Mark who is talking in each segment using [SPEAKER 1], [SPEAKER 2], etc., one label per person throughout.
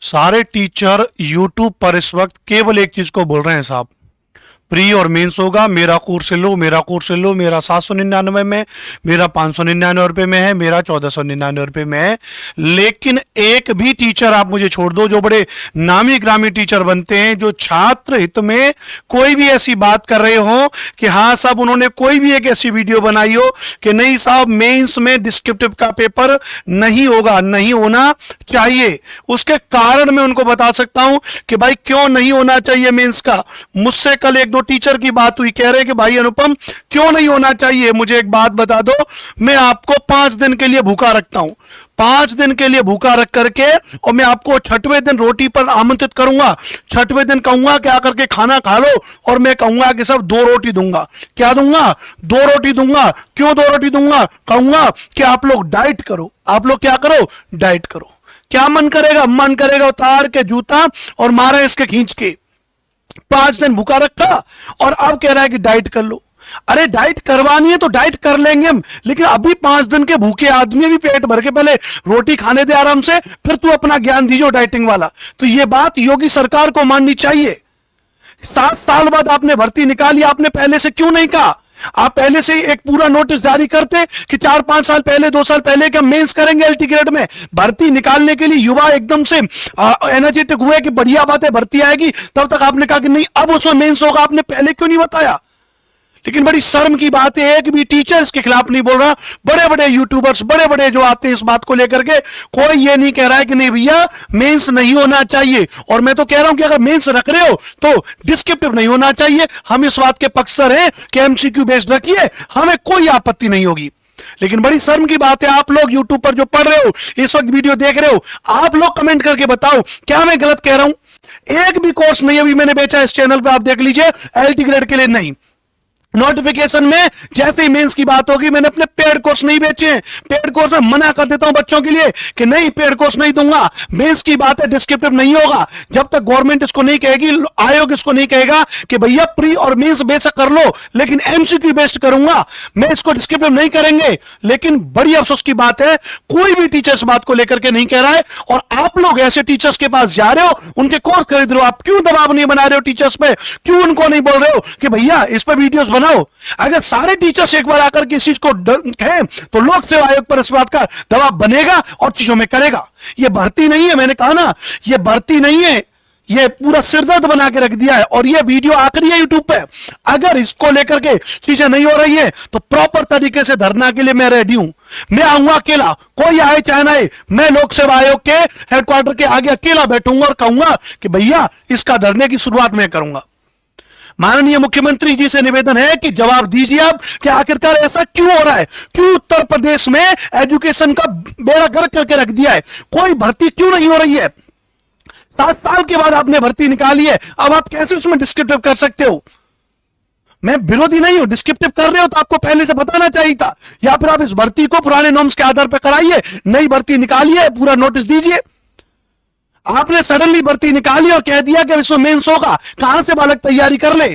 [SPEAKER 1] सारे teacher YouTube पर इस वक्त केवल एक चीज को बोल रहे हैं साहब, प्री और मेंस होगा, मेरा कोर्स लो, मेरा कोर्स लो, मेरा 799 में, मेरा 599 रुपये में है, मेरा 1499 रुपये में है। लेकिन एक भी टीचर आप मुझे छोड़ दो जो बड़े नामी ग्रामी टीचर बनते हैं, जो छात्र हित में कोई भी ऐसी बात कर रहे हो कि हाँ साहब उन्होंने कोई भी एक ऐसी वीडियो बनाई हो कि नहीं साहब मेंस में डिस्क्रिप्टिव का पेपर नहीं होगा, नहीं होना चाहिए। उसके कारण मैं उनको बता सकता हूं कि भाई क्यों नहीं होना चाहिए मेंस का। मुझसे कल एक टीचर की बात हुई, कह रहे कि भाई अनुपम क्यों नहीं होना चाहिए, मुझे एक बात बता दो, मैं आपको 5 दिन के लिए भूखा रखता हूं, 5 दिन के लिए भूखा रख करके और मैं आपको 6वें दिन रोटी पर आमंत्रित करूंगा, 6वें दिन कहूंगा कि आकर के खाना खा लो और मैं कहूंगा कि सब 2 रोटी दूंगा। क्या दूंगा? 2 रोटी दूंगा। क्यों 2 रोटी दूंगा? कहूंगा कि आप लोग डाइट करो, आप लोग क्या करो? डाइट करो। क्या मन करेगा? मन करेगा उतार के जूता और मारा इसके खींच के। 5 दिन भूखा रखा और अब कह रहा है कि डाइट कर लो। अरे डाइट करवानी है तो डाइट कर लेंगे हम, लेकिन अभी 5 दिन के भूखे आदमी भी पेट भर के पहले रोटी खाने दे आराम से, फिर तू अपना ज्ञान दीजिए डाइटिंग वाला। तो ये बात योगी सरकार को माननी चाहिए। 7 साल बाद आपने भर्ती निकाली, आपने पहले से क्यों नहीं कहा? आप पहले से एक पूरा नोटिस जारी करते कि 4-5 साल पहले, 2 साल पहले कि हम मेंस करेंगे एलटी ग्रेड में। भर्ती निकालने के लिए युवा एकदम से एनर्जेटिक हुए कि बढ़िया बात है भर्ती आएगी, तब तक आपने कहा कि नहीं अब उसमें मेंस होगा। आपने पहले क्यों नहीं बताया? लेकिन बड़ी शर्म की बात है, एक भी टीचर इसके खिलाफ नहीं बोल रहा। बड़े बड़े यूट्यूबर्स, बड़े बड़े जो आते हैं इस बात को लेकर के, कोई ये नहीं कह रहा है कि नहीं भैया मेंस नहीं होना चाहिए। और मैं तो कह रहा हूं कि अगर मेंस रख रहे हो तो डिस्क्रिप्टिव नहीं होना चाहिए। हम इस बात के पक्षधर हैं कि एमसीक्यू बेस्ड रखिए, हमें कोई आपत्ति नहीं होगी। लेकिन बड़ी शर्म की बात है, आप लोग यूट्यूब पर जो पढ़ रहे हो, इस वक्त वीडियो देख रहे हो, आप लोग कमेंट करके बताओ क्या मैं गलत कह रहा हूं। एक भी कोर्स नहीं अभी मैंने बेचा इस चैनल पर, आप देख लीजिए, एलटी ग्रेड के लिए नहीं। नोटिफिकेशन में जैसे ही मेंस की बात होगी, मैंने अपने पेड कोर्स नहीं बेचे हैं। पेड कोर्स में मना कर देता हूं बच्चों के लिए कि नहीं पेड कोर्स नहीं दूंगा। मेंस की बात है, डिस्क्रिप्टिव नहीं होगा जब तक गवर्नमेंट इसको नहीं कहेगी, आयोग इसको नहीं कहेगा कि भैया प्री और मेंस बेशक कर लो, लेकिन एमसीक्यू बेस्ड करूंगा, मैं इसको डिस्क्रिप्टिव नहीं करेंगे। लेकिन बड़ी अफसोस की बात है, कोई भी टीचर इस बात को लेकर के नहीं कह रहा है। और आप लोग ऐसे टीचर्स के पास जा रहे हो, उनके कोर्स खरीद रहे हो। आप क्यों दबाव नहीं बना रहे हो टीचर्स पे? क्यों उनको नहीं बोल रहे हो कि भैया इस पर वीडियोस बनाओ? अगर सारे टीचर्स एक बार आकर के इस चीज को कहें तो लोक सेवा आयोग पर इस बात का दबाव बनेगा और चीजों में करेगा। ये भर्ती नहीं है, मैंने कहा ना, ये भर्ती नहीं है, ये पूरा सिरदर्द बना के रख दिया है। और ये वीडियो आखिरी है यूट्यूब पे। अगर इसको लेकर के चीजें नहीं हो रही है तो प्रॉपर तरीके से धरना के लिए मैं रेडी हूं। मैं आऊंगा अकेला, कोई आए चाहे ना आए, मैं लोक सेवा आयोग के हेडक्वार्टर के आगे अकेला बैठूंगा और कहूंगा कि भैया इसका धरने की शुरुआत मैं करूंगा। माननीय मुख्यमंत्री जी से निवेदन है कि जवाब दीजिए आप कि आखिरकार ऐसा क्यों हो रहा है? क्यों उत्तर प्रदेश में एजुकेशन का बेड़ा गर्क करके रख दिया है? कोई भर्ती क्यों नहीं हो रही है? 7 साल के बाद आपने भर्ती निकाली है, अब आप कैसे उसमें डिस्क्रिप्टिव कर सकते हो? मैं विरोधी नहीं हूं, डिस्क्रिप्टिव कर रहे हो तो आपको पहले से बताना चाहिए था, या फिर आप इस भर्ती को पुराने नॉर्म्स के आधार पर कराइए, नई भर्ती निकालिए, पूरा नोटिस दीजिए। आपने सडनली भर्ती निकाली और कह दिया कि इसमें मेंस होगा। कहां से बालक तैयारी कर ले?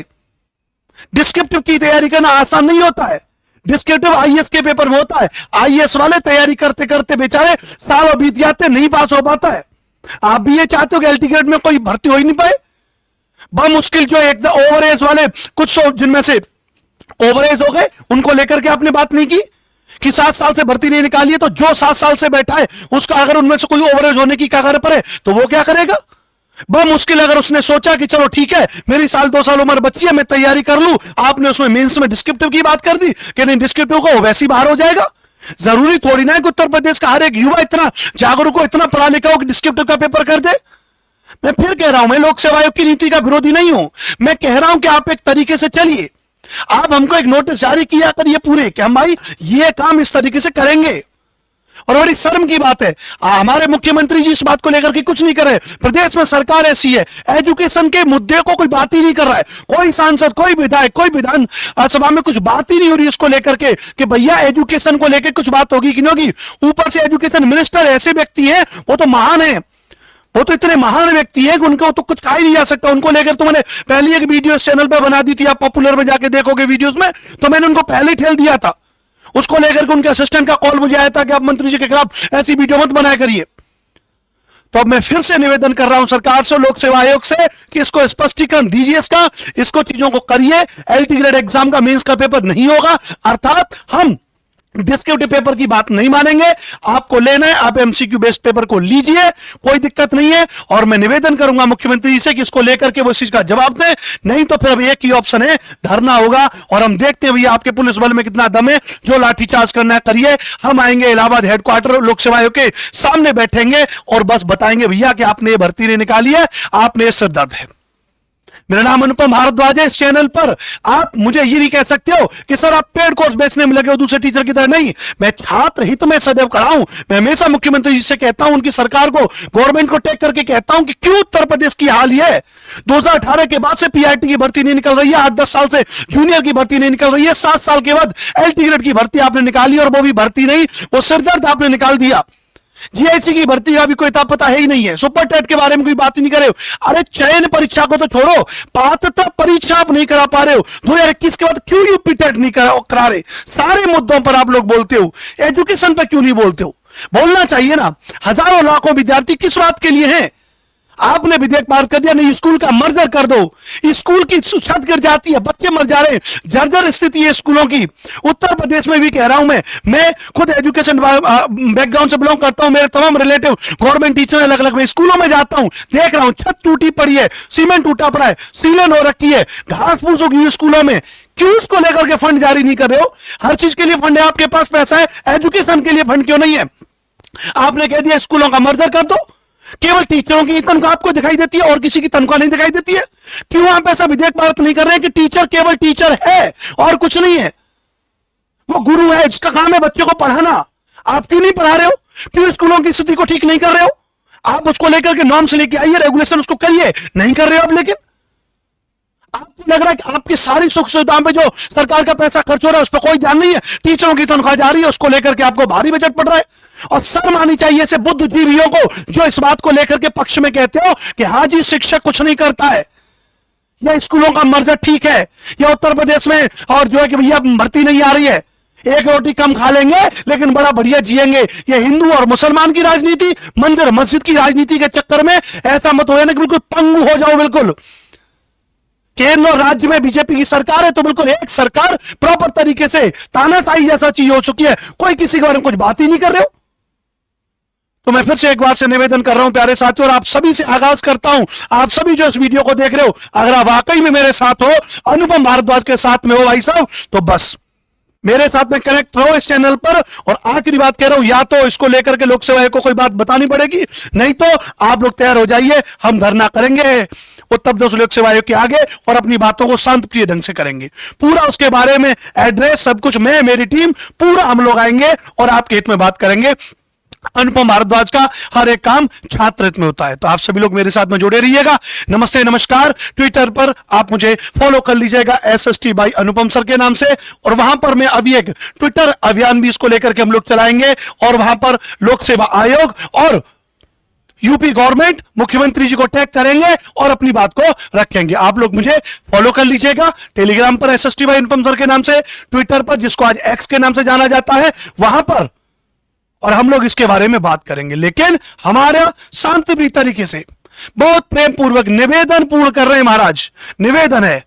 [SPEAKER 1] डिस्क्रिप्टिव की तैयारी करना आसान नहीं होता है। डिस्क्रिप्टिव आईएएस के पेपर में होता है। आईएएस वाले तैयारी करते करते बेचारे सालों बीत जाते, नहीं पास हो पाता है। आप भी ये चाहते हो कि एलटी ग्रेड में कोई भर्ती हो ही नहीं पाए? बहुत मुश्किल जो एक ओवर एज वाले, कुछ तो जिनमें से ओवर एज हो गए, उनको लेकर के आपने बात नहीं की कि 7 साल से भर्ती नहीं निकाली है, तो जो 7 साल से बैठा है उसका अगर उनमें से कोई ओवरेज होने की कगार पर है तो वो क्या करेगा? बहुत मुश्किल। अगर उसने सोचा कि चलो ठीक है मेरी 1-2 साल उम्र बची है, मैं तैयारी कर लूं, आपने उसमें मेंस में डिस्क्रिप्टिव की बात कर दी कि नहीं डिस्क्रिप्टिव को वैसे ही बाहर हो जाएगा। जरूरी थोड़ी ना है कि उत्तर प्रदेश का हर एक युवा इतना जागरूक हो, इतना पढ़ा लिखा हो कि डिस्क्रिप्टिव का पेपर कर दे। मैं फिर कह रहा हूं, मैं लोक सेवा आयोग की नीति का विरोधी नहीं हूं। मैं कह रहा हूं कि आप एक तरीके से चलिए, आप हमको एक नोटिस जारी किया करिए पूरे कि हम भाई ये काम इस तरीके से करेंगे। और बड़ी शर्म की बात है, हमारे मुख्यमंत्री जी इस बात को लेकर के कुछ नहीं कर रहे। प्रदेश में सरकार ऐसी है, एजुकेशन के मुद्दे को कोई बात ही नहीं कर रहा है। कोई सांसद, कोई विधायक, कोई विधान सभा में कुछ बात ही नहीं हो रही इसको लेकर के कि भैया एजुकेशन को लेकर कुछ बात होगी कि नहीं होगी। ऊपर से एजुकेशन मिनिस्टर ऐसे व्यक्ति हैं, वो तो महान है, वो तो इतने महान व्यक्ति हैं कि उनको तो कुछ कहा ही नहीं जा सकता। उनको लेकर तो मैंने पहले एक वीडियो इस चैनल पर बना दी थी, आप पॉपुलर में जाके देखोगे वीडियोस में, तो मैंने उनको पहले ही ठेल दिया था। उसको लेकर के उनके असिस्टेंट का कॉल मुझे आया था कि आप मंत्री जी के खिलाफ ऐसी वीडियो मत बनाया करिए। तो अब मैं फिर से निवेदन कर रहा हूं सरकार से, लोक सेवा आयोग से, कि इसको स्पष्टीकरण दीजिए, इसको चीजों को करिए। एलटी ग्रेड एग्जाम का मेंस का पेपर नहीं होगा, अर्थात हम डिस्क्रिप्टिव पेपर की बात नहीं मानेंगे। आपको लेना है, आप एमसीक्यू बेस्ड पेपर को लीजिए, कोई दिक्कत नहीं है। और मैं निवेदन करूंगा मुख्यमंत्री जी से कि इसको लेकर के वो इस चीज का जवाब दें, नहीं तो फिर अब एक ही ऑप्शन है, धरना होगा। और हम देखते हैं भैया आपके पुलिस बल में कितना दम है, जो लाठीचार्ज करना है करिए। हम आएंगे इलाहाबाद हेडक्वार्टर लोक सेवा आयोग के सामने बैठेंगे और बस बताएंगे भैया कि आपने ये भर्ती नहीं निकाली है, आपने सिर दर्द है। मेरा नाम अनुपम भारद्वाज है। इस चैनल पर आप मुझे ये नहीं कह सकते हो कि सर आप पेड कोर्स बेचने में लगे हो दूसरे टीचर की तरह। नहीं, मैं छात्र हित में सदैव खड़ा हूं। मैं हमेशा मुख्यमंत्री जी से कहता हूं, उनकी सरकार को, गवर्नमेंट को टेक करके कहता हूं कि क्यों उत्तर प्रदेश की हाल ये है। 2018 के बाद से पीआईटी की भर्ती नहीं निकल रही है, 8-10 साल से जूनियर की भर्ती नहीं निकल रही है, 7 साल के बाद एलटी ग्रेड की भर्ती आपने निकाली, और वो भी भर्ती नहीं, वो सिरदर्द आपने निकाल दिया। जीआईसी की भर्ती का भी कोई पता है ही नहीं है, सुपर टेट के बारे में कोई बात ही नहीं कर रहे हो। अरे चयन परीक्षा को तो छोड़ो, पात्रता परीक्षा आप नहीं करा पा रहे हो। 2021 के बाद क्यों यूपी टेट नहीं करा रहे? सारे मुद्दों पर आप लोग बोलते हो, एजुकेशन पर क्यों नहीं बोलते हो? बोलना चाहिए ना। हजारों लाखों विद्यार्थी किस बात के लिए हैं? आपने विधेयक पास कर दिया, नहीं स्कूल का मर्जर कर दो, स्कूल की छत गिर जाती है, बच्चे मर जा रहे हैं, जर्जर स्थिति है स्कूलों की। उत्तर प्रदेश में भी कह रहा हूं, मैं खुद एजुकेशन बैकग्राउंड से बिलोंग करता हूं, मेरे तमाम रिलेटिव गवर्नमेंट टीचर अलग अलग में स्कूलों में जाता हूं, देख रहा हूं छत टूटी पड़ी है, सीमेंट टूटा पड़ा है, सीलन हो रखी है, घास फूस होगी स्कूलों में। क्यों उसको लेकर के फंड जारी नहीं कर रहे हो? हर चीज के लिए फंड है, आपके पास पैसा है, एजुकेशन के लिए फंड क्यों नहीं है? आपने कह दिया स्कूलों का मर्जर कर दो, केवल टीचरों की तनख्वाह आपको दिखाई देती है और किसी की तनख्वाह नहीं दिखाई देती है। क्यों आप ऐसा विधेयक पारित नहीं कर रहे हैं कि टीचर केवल टीचर है और कुछ नहीं है? वो गुरु है जिसका काम है बच्चों को पढ़ाना। आप क्यों नहीं पढ़ा रहे हो? क्यों स्कूलों की स्थिति को ठीक नहीं कर रहे हो? आप उसको लेकर के नॉर्म्स लेके आइए, रेगुलेशन उसको करिए, नहीं कर रहे हो आप। लेकिन आपको लग रहा है कि आपकी सारी सुख सुविधाओं पे जो सरकार का पैसा खर्च हो रहा है उस पर कोई ध्यान नहीं है। टीचरों की तनख्वाह जा रही है, उसको लेकर के आपको भारी बजट पड़ रहा है। और शर्म आनी चाहिए ऐसे बुद्धिजीवियों को जो इस बात को लेकर के पक्ष में कहते हो कि हाँ जी शिक्षक कुछ नहीं करता है, या स्कूलों का मर्जर ठीक है, या उत्तर प्रदेश में और जो है कि भैया भर्ती नहीं आ रही है, एक रोटी कम खा लेंगे लेकिन बड़ा बढ़िया जिएंगे। ये हिंदू और मुसलमान की राजनीति, मंदिर मस्जिद की राजनीति के चक्कर में ऐसा मत हो जाना कि बिल्कुल पंगु हो जाओ। बिल्कुल केंद्र और राज्य में बीजेपी की सरकार है तो बिल्कुल एक सरकार प्रॉपर तरीके से तानाशाही जैसा चीज हो चुकी है, कोई किसी के बारे में कुछ बात ही नहीं कर रहे हो। तो मैं फिर से एक बार से निवेदन कर रहा हूं प्यारे साथियों, और आप सभी से आगाज करता हूं, आप सभी जो इस वीडियो को देख रहे हो, अगर आप वाकई में मेरे साथ हो, अनुपम भारद्वाज के साथ में हो भाई साहब, तो बस मेरे साथ में कनेक्ट रहो इस चैनल पर। और आखिरी बात कह रहा हूं, या तो इसको लेकर के लोक सेवा आयोग को कोई बात बतानी पड़ेगी, नहीं तो आप लोग तैयार हो जाइए, हम धरना करेंगे उत्तर प्रदेश लोक सेवा आयोग के आगे और अपनी बातों को शांतिप्रिय ढंग से करेंगे। पूरा उसके बारे में एड्रेस सब कुछ, मैं मेरी टीम पूरा हम लोग आएंगे और आपके हित में बात करेंगे। अनुपम भारद्वाज का हर एक काम छात्र हित में होता है। तो आप सभी लोग मेरे साथ में जुड़े रहिएगा। नमस्ते नमस्कार। ट्विटर पर आप मुझे फॉलो कर लीजिएगा SST by अनुपम सर के नाम से, और वहां पर मैं अभी एक ट्विटर अभियान भी इसको लेकर के हम लोग चलाएंगे, और वहां पर लोक सेवा आयोग और यूपी गवर्नमेंट मुख्यमंत्री जी को टैग करेंगे और अपनी बात को रखेंगे। आप लोग मुझे फॉलो कर लीजिएगा। टेलीग्राम पर SST by अनुपम सर के नाम से, ट्विटर पर जिसको आज X के नाम से जाना जाता है वहां पर, और हम लोग इसके बारे में बात करेंगे। लेकिन हमारा शांतिप्रिय तरीके से बहुत प्रेम पूर्वक निवेदन पूर्ण कर रहे हैं महाराज, निवेदन है,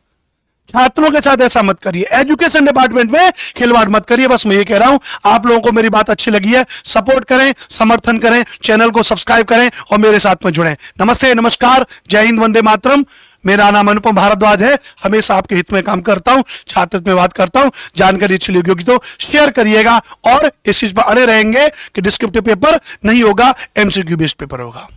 [SPEAKER 1] छात्रों के साथ ऐसा मत करिए, एजुकेशन डिपार्टमेंट में खिलवाड़ मत करिए। बस मैं ये कह रहा हूं, आप लोगों को मेरी बात अच्छी लगी है, सपोर्ट करें, समर्थन करें, चैनल को सब्सक्राइब करें और मेरे साथ में जुड़ें। नमस्ते नमस्कार, जय हिंद, वंदे मातरम। मेरा नाम अनुपम भारद्वाज है, हमेशा आपके हित में काम करता हूं, छात्र हित में बात करता हूं। जानकारी अच्छी लगी होगी तो शेयर करिएगा, और इस चीज पर अड़े रहेंगे कि डिस्क्रिप्टिव पेपर नहीं होगा, MCQ बेस्ड पेपर होगा।